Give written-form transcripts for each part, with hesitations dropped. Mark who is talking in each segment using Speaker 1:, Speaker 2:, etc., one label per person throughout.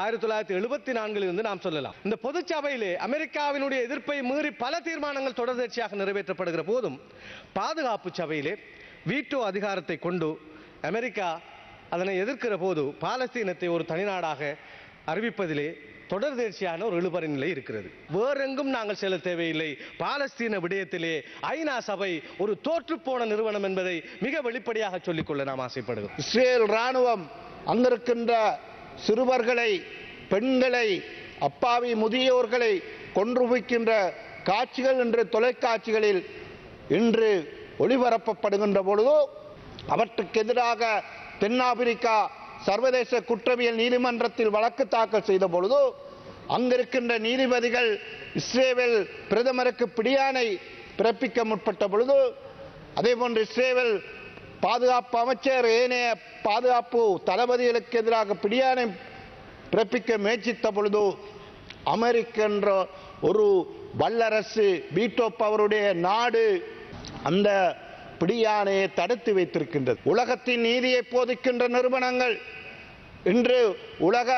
Speaker 1: 1974 நாம் சொல்லலாம். இந்த பொதுச்சபையிலே அமெரிக்காவினுடைய எதிர்ப்பை மீறி பல தீர்மானங்கள் தொடர்ச்சியாக நிறைவேற்றப்படுகிற போதும் பாதுகாப்பு சபையிலே வீட்டோ அதிகாரத்தை கொண்டு அமெரிக்கா அதனை எதிர்க்கிற போது பாலஸ்தீனத்தை ஒரு தனிநாடாக அறிவிப்பதிலே தொடர்ச்சியான ஒரு இழுபறி நிலை இருக்கிறது. வேறெங்கும் நாங்கள் செல்ல தேவையில்லை. பாலஸ்தீன விடயத்திலே ஐநா சபை ஒரு தோற்றுப்போன நிறுவனம் என்பதை மிக வெளிப்படையாக சொல்லிக்கொள்ள நாம் ஆசைப்படுகிறோம்.
Speaker 2: இஸ்ரேல் ராணுவம் அங்கிருக்கின்ற சிறுவர்களை, பெண்களை, அப்பாவி முதியோர்களை கொன்று வைக்கின்ற காட்சிகள் இன்று தொலைக்காட்சிகளில் இன்று ஒளிபரப்பப்படுகின்ற பொழுது அவற்றுக்கு எதிராக தென்னாப்பிரிக்கா சர்வதேச குற்றவியல் நீதிமன்றத்தில் வழக்கு தாக்கல் செய்த பொழுது அங்கிருக்கின்ற நீதிபதிகள் இஸ்ரேல் பிரதமருக்கு பிடியாணை பிறப்பிக்க முற்பட்ட பொழுது, அதேபோன்று இஸ்ரேல் பாதுகாப்பு அமைச்சர் ஏனைய பாதுகாப்பு தளபதிகளுக்கு எதிராக பிடியாணை பிறப்பிக்க முயற்சித்த பொழுது அமெரிக்க என்ற ஒரு வல்லரசு வீட்டோ பவருடைய நாடு அந்த பிடியாணையை தடுத்து வைத்திருக்கின்றது. உலகத்தின் நீதியை போதிக்கின்ற நிறுவனங்கள் இன்று உலக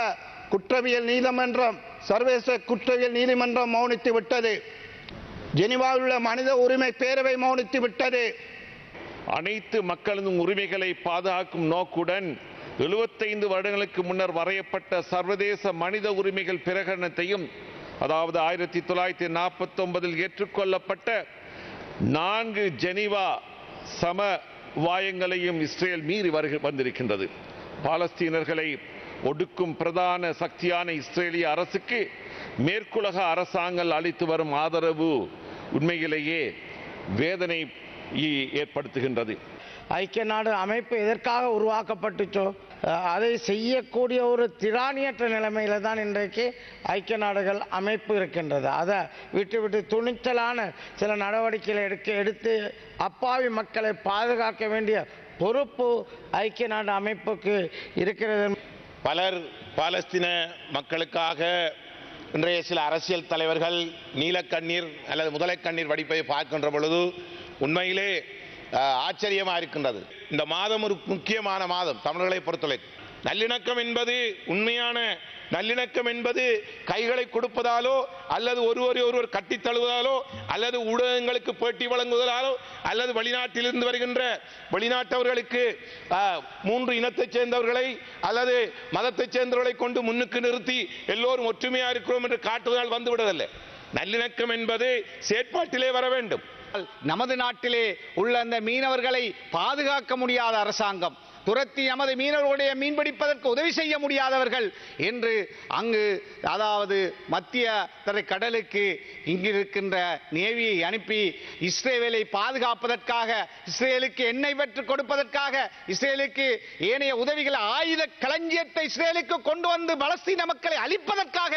Speaker 2: குற்றவியல் நீதிமன்றம், சர்வதேச குற்றவியல் நீதிமன்றம் மௌனித்து விட்டது. ஜெனீவாவில் உள்ள மனித உரிமை பேரவை மௌனித்து விட்டது.
Speaker 3: அனைத்து மக்களின் உரிமைகளை பாதுகாக்கும் நோக்குடன் 75 வருடங்களுக்கு முன்னர் வரையப்பட்ட சர்வதேச மனித உரிமைகள் பிரகடனத்தையும், அதாவது 1949 ஏற்றுக்கொள்ளப்பட்ட 4 ஜெனீவா சமவாயங்களையும் இஸ்ரேல் மீறி வந்திருக்கின்றது. பாலஸ்தீனர்களை ஒடுக்கும் பிரதான சக்தியான இஸ்ரேலிய அரசுக்கு மேற்குலக அரசாங்கங்கள் அளித்து வரும் ஆதரவு உண்மையிலேயே வேதனை ஏற்படுத்துகின்றது.
Speaker 4: ஐக்கிய நாடு அமைப்பு எதற்காக உருவாக்கப்பட்டுச்சோ அதை செய்யக்கூடிய ஒரு திராணியற்ற நிலைமையில தான் இன்றைக்கு ஐக்கிய நாடுகள் அமைப்பு இருக்கின்றது. அதை விட்டு துணிச்சலான சில நடவடிக்கைகளை எடுத்து அப்பாவி மக்களை பாதுகாக்க வேண்டிய பொறுப்பு ஐக்கிய நாடு அமைப்புக்கு இருக்கிறது.
Speaker 5: பலர் பாலஸ்தீன மக்களுக்காக இன்றைய சில அரசியல் தலைவர்கள் நீலக்கண்ணீர் அல்லது முதலைக்கண்ணீர் வடிப்பை பார்க்கின்ற பொழுது உண்மையிலே ஆச்சரியமாக இருக்கின்றது. இந்த மாதம் ஒரு முக்கியமான மாதம் தமிழர்களை பொறுத்தவரை. நல்லிணக்கம் என்பது, உண்மையான நல்லிணக்கம் என்பது கைகளை கொடுப்பதாலோ அல்லது ஒருவர் கட்டித் தழுவதாலோ அல்லது ஊடகங்களுக்கு பேட்டி வழங்குவதாலோ அல்லது வெளிநாட்டிலிருந்து வருகின்ற வெளிநாட்டவர்களுக்கு 3 இனத்தைச் சேர்ந்தவர்களை அல்லது மதத்தைச் சேர்ந்தவர்களை கொண்டு முன்னுக்கு நிறுத்தி எல்லோரும் ஒற்றுமையா இருக்கிறோம் என்று காட்டுவதால் வந்துவிடவில்லை. நல்லிணக்கம் என்பது செயற்பாட்டிலே வர வேண்டும்.
Speaker 6: நமது நாட்டிலே உள்ள அந்த மீனவர்களை பாதுகாக்க முடியாத அரசாங்கம், துரத்தி நமது மீனவர்களுடைய மீன்பிடிப்பதற்கு உதவி செய்ய முடியாதவர்கள் என்று அங்கு, அதாவது மத்திய கடலுக்கு இங்கிருக்கின்ற நேவியை அனுப்பி இஸ்ரேலை பாதுகாப்பதற்காக, இஸ்ரேலுக்கு எண்ணெய் பெற்றுக் கொடுப்பதற்காக, இஸ்ரேலுக்கு ஏனைய உதவிகள், ஆயுத களஞ்சியத்தை இஸ்ரேலுக்கு கொண்டு வந்து பலஸ்தீன மக்களை அழிப்பதற்காக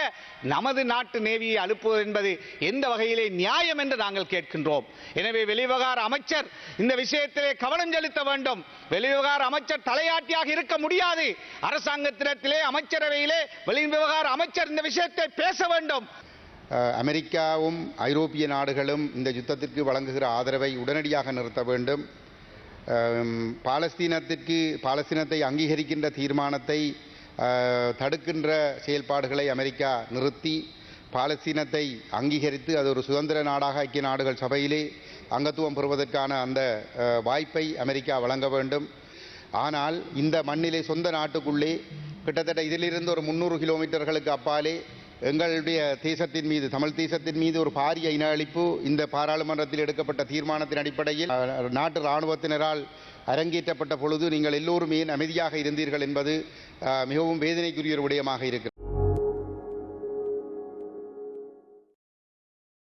Speaker 6: நமது நாட்டு நேவியை அனுப்புவது என்பது எந்த வகையிலே நியாயம் என்று நாங்கள் கேட்கின்றோம். எனவே வெளிவிவகார அமைச்சர் இந்த விஷயத்திலே கவனம் செலுத்த வேண்டும். வெளிவிவகார அமைச்சர் தலையாட்டியாக இருக்க முடியாது. அரசாங்கத்திலே, அமைச்சரவையிலே வெளிவிவகார அமைச்சர் இந்த விஷயத்தை பேச வேண்டும்.
Speaker 7: அமெரிக்காவும் ஐரோப்பிய நாடுகளும் இந்த யுத்தத்திற்கு வழங்குகிற ஆதரவை உடனடியாக நிறுத்த வேண்டும். பாலஸ்தீனத்தை அங்கீகரிக்கின்ற தீர்மானத்தை தடுக்கின்ற செயல்பாடுகளை அமெரிக்கா நிறுத்தி பாலஸ்தீனத்தை அங்கீகரித்து அது ஒரு சுதந்திர நாடாக ஐக்கிய நாடுகள் சபையிலே அங்கத்துவம் பெறுவதற்கான அந்த வாய்ப்பை அமெரிக்கா வழங்க வேண்டும். ஆனால் இந்த மண்ணிலே, சொந்த நாட்டுக்குள்ளே, கிட்டத்தட்ட இதிலிருந்து ஒரு 300 கிலோமீட்டர்களுக்கு அப்பாலே எங்களுடைய தேசத்தின் மீது, தமிழ் தேசத்தின் மீது ஒரு பாரிய இன அழிப்பு இந்த பாராளுமன்றத்தில் எடுக்கப்பட்ட தீர்மானத்தின் அடிப்படையில் நாட்டு இராணுவத்தினரால் அரங்கேற்றப்பட்ட பொழுது நீங்கள் எல்லோரும் ஏன் அமைதியாக இருந்தீர்கள் என்பது மிகவும் வேதனைக்குரிய ஒரு விடயமாக இருக்கிறது.